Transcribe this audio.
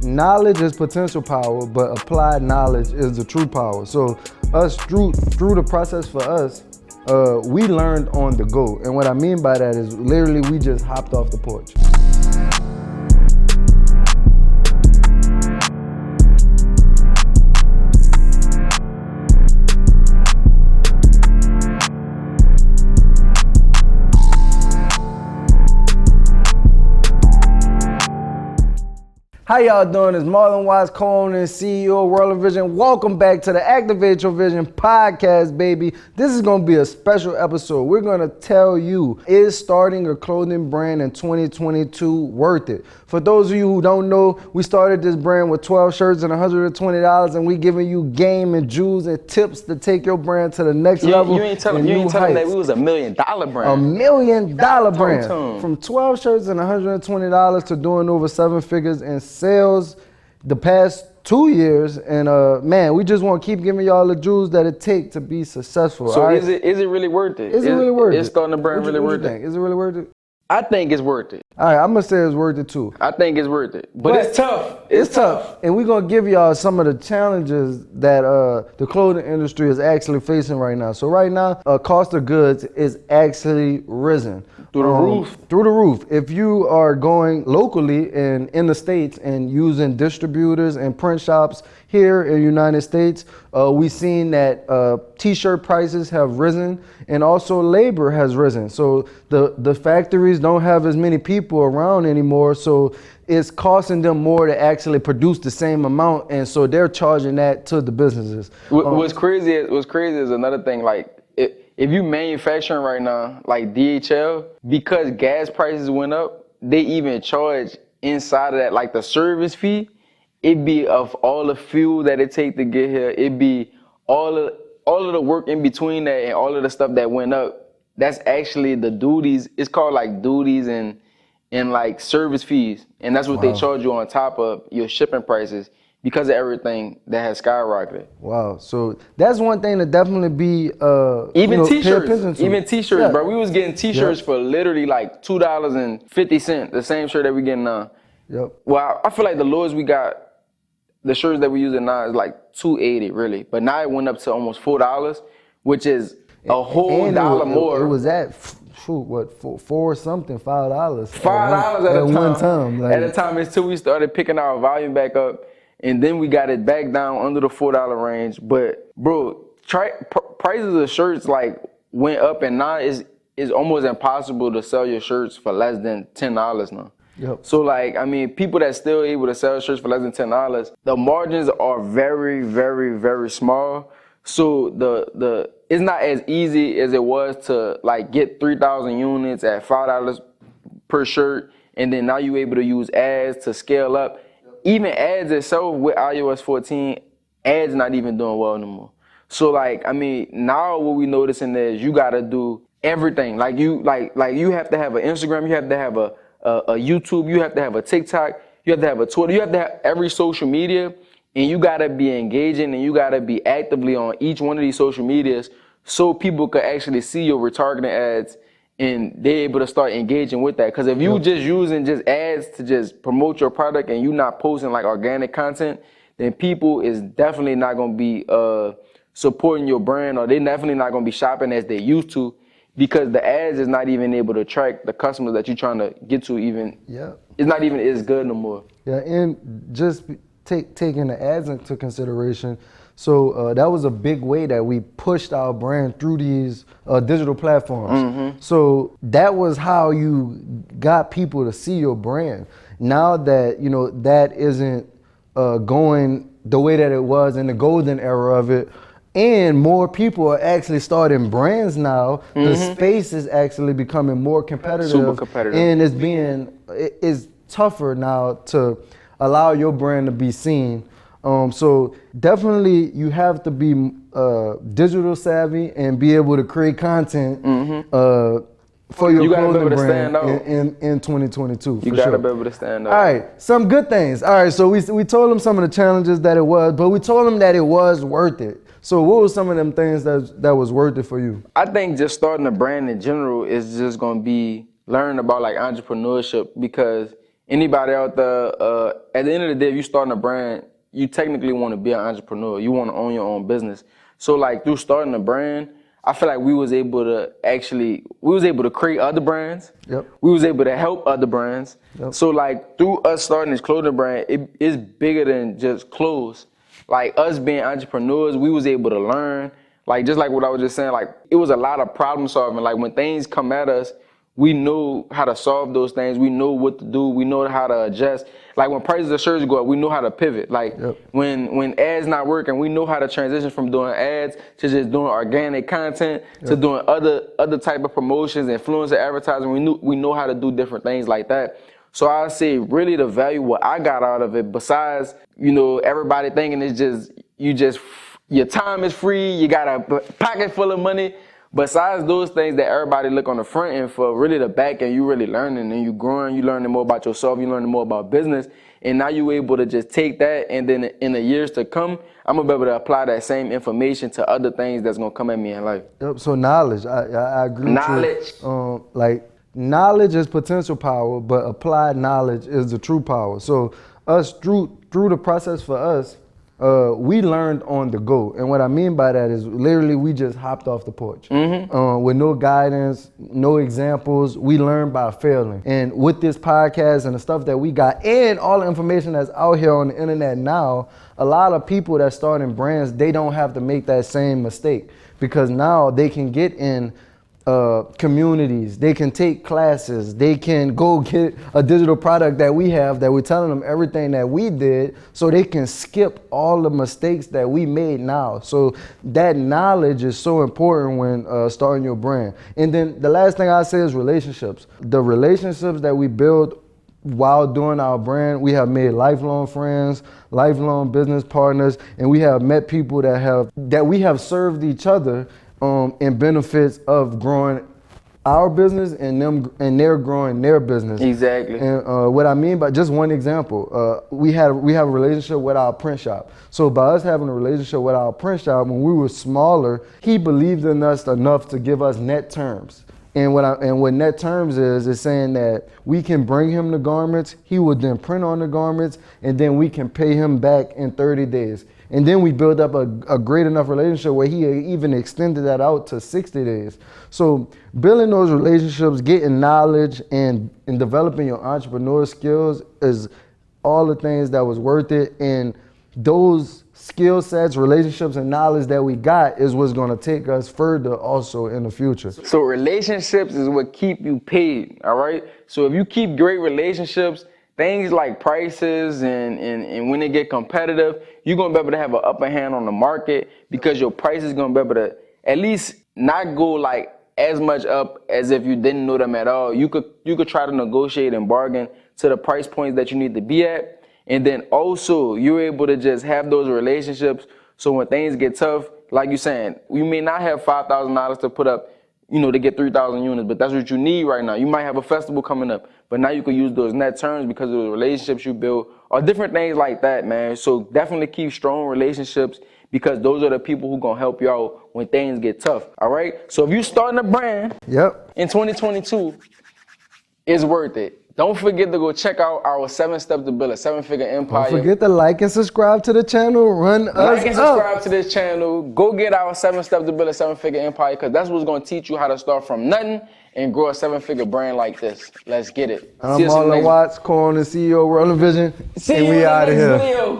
knowledge is potential power, but applied knowledge is the true power. So us through the process for us, we learned on the go. And what I mean by that is literally we just hopped off the porch. How y'all doing? It's Marlon Watts, co-owner and CEO of World of Vision. Welcome back to the Activate Your Vision podcast, baby. This is going to be a special episode. We're going to tell you, is starting a clothing brand in 2022 worth it? For those of you who don't know, we started this brand with 12 shirts and $120, and we giving you game and jewels and tips to take your brand to the next level. You ain't telling me that we was $1 million brand. $1 million brand. From 12 shirts and $120 to doing over 7 figures in sales the past 2 years, and man, we just want to keep giving y'all the jewels that it takes to be successful. So right? is it really worth it? Is it really worth it? Is starting a brand really worth it? Is it really worth it? I think it's worth it. All right, I'm gonna say it's worth it too. I think it's worth it, but it's tough. It's tough, and we're gonna give y'all some of the challenges that the clothing industry is actually facing right now. So right now, cost of goods is actually risen. Through the roof. Through the roof. If you are going locally and in the States and using distributors and print shops here in the United States, we've seen that T-shirt prices have risen and also labor has risen. So the factories don't have as many people around anymore, so it's costing them more to actually produce the same amount, and so they're charging that to the businesses. What's crazy is another thing, like, if you manufacturing right now, like DHL, because gas prices went up, they even charge inside of that, like the service fee, it be of all the fuel that it take to get here, it be all of the work in between that and all of the stuff that went up. That's actually the duties. It's called like duties and like service fees. And that's what they charge you on top of your shipping prices, because of everything that has skyrocketed. Wow, so that's one thing to definitely be even T-shirts, yeah. bro. We was getting T-shirts for literally like $2.50, the same shirt that we getting now. Yep. Well, I feel like the lowest we got, the shirts that we using now is like $2.80 really, but now it went up to almost $4, which is a whole dollar more. It was at $4 something, $5. $5 at one time. Like, at a time until we started picking our volume back up. And then we got it back down under the $4 range. But bro, prices of shirts like went up, and now it's almost impossible to sell your shirts for less than $10 now. Yep. So like, I mean, people that's still able to sell shirts for less than $10, the margins are very, very, very small. So the it's not as easy as it was to like get 3,000 units at $5 per shirt, and then now you're able to use ads to scale up. Even ads itself with iOS 14, ads not even doing well no more. So like, I mean, now what we noticing is you gotta do everything. Like you have to have an Instagram, you have to have a YouTube, you have to have a TikTok, you have to have a Twitter, you have to have every social media, and you gotta be engaging and you gotta be actively on each one of these social medias so people could actually see your retargeting ads and they're able to start engaging with that. Because if you just using just ads to just promote your product and you not posting like organic content, then people is definitely not going to be supporting your brand, or they're definitely not going to be shopping as they used to, because the ads is not even able to track the customers that you're trying to get to even. Yeah. It's not even as good no more. Yeah, and just taking the ads into consideration, so that was a big way that we pushed our brand through these digital platforms. Mm-hmm. So that was how you got people to see your brand. Now that, you know, that isn't going the way that it was in the golden era of it, and more people are actually starting brands now, the space is actually becoming more competitive. Super competitive. And it's tougher now to allow your brand to be seen. So definitely you have to be digital savvy and be able to create content for your clothing brand in 2022. You gotta be able to stand out. All right, some good things. All right, so we told them some of the challenges that it was, but we told them that it was worth it. So what were some of them things that was worth it for you? I think just starting a brand in general is just gonna be learning about like entrepreneurship, because anybody out there, at the end of the day, if you starting a brand, you technically want to be an entrepreneur. You want to own your own business. So like through starting a brand, I feel like we was able to create other brands. Yep. We was able to help other brands. Yep. So like through us starting this clothing brand, it's bigger than just clothes. Like us being entrepreneurs, we was able to learn. Like just like what I was just saying, like it was a lot of problem solving. Like when things come at us, we know how to solve those things. We know what to do. We know how to adjust. Like when prices of shirts go up, we know how to pivot. Like when ads not working, we know how to transition from doing ads to just doing organic content to doing other type of promotions, influencer advertising. We know how to do different things like that. So I say really the value what I got out of it, besides, everybody thinking it's just your time is free, you got a pocket full of money. Besides those things that everybody look on the front end for, really the back end, you really learning and you growing, you learning more about yourself, you learning more about business. And now you able to just take that, and then in the years to come, I'm gonna be able to apply that same information to other things that's gonna come at me in life. Yep. So knowledge, I agree. Knowledge. Like knowledge is potential power, but applied knowledge is the true power. So us through the process for us, we learned on the go. And what I mean by that is literally we just hopped off the porch with no guidance, no examples. We learned by failing. And with this podcast and the stuff that we got and all the information that's out here on the internet now, a lot of people that starting brands, they don't have to make that same mistake, because now they can get in communities, they can take classes, they can go get a digital product that we have, that we're telling them everything that we did, so they can skip all the mistakes that we made now. So that knowledge is so important when starting your brand. And then the last thing I say is relationships. The relationships that we build while doing our brand, we have made lifelong friends, lifelong business partners, and we have met people that we have served each other in benefits of growing our business and they're growing their business. Exactly. And what I mean by, just one example, we have a relationship with our print shop. So by us having a relationship with our print shop, when we were smaller, he believed in us enough to give us net terms. And what net terms is saying that we can bring him the garments, he would then print on the garments, and then we can pay him back in 30 days. And then we built up a great enough relationship where he even extended that out to 60 days. So building those relationships, getting knowledge, and developing your entrepreneur skills is all the things that was worth it. And those skill sets, relationships, and knowledge that we got is what's gonna take us further also in the future. So relationships is what keep you paid, all right? So if you keep great relationships, things like prices and when they get competitive, you're gonna be able to have an upper hand on the market, because your price is gonna be able to at least not go like as much up as if you didn't know them at all. You could try to negotiate and bargain to the price points that you need to be at. And then also you're able to just have those relationships. So when things get tough, like you're saying, you may not have $5,000 to put up, to get 3,000 units, but that's what you need right now. You might have a festival coming up, but now you can use those net terms because of the relationships you build or different things like that, man. So definitely keep strong relationships, because those are the people who gonna help you out when things get tough, all right? So if you starting a brand in 2022, it's worth it. Don't forget to go check out our 7 Steps to Build a 7-Figure Empire. Don't forget to like and subscribe to the channel. Like and subscribe to this channel. Go get our 7 Steps to Build a 7-Figure Empire, because that's what's going to teach you how to start from nothing and grow a 7-figure brand like this. Let's get it. I'm Marlon Watts, co-owner and CEO of World Vision, and we out of here. Video.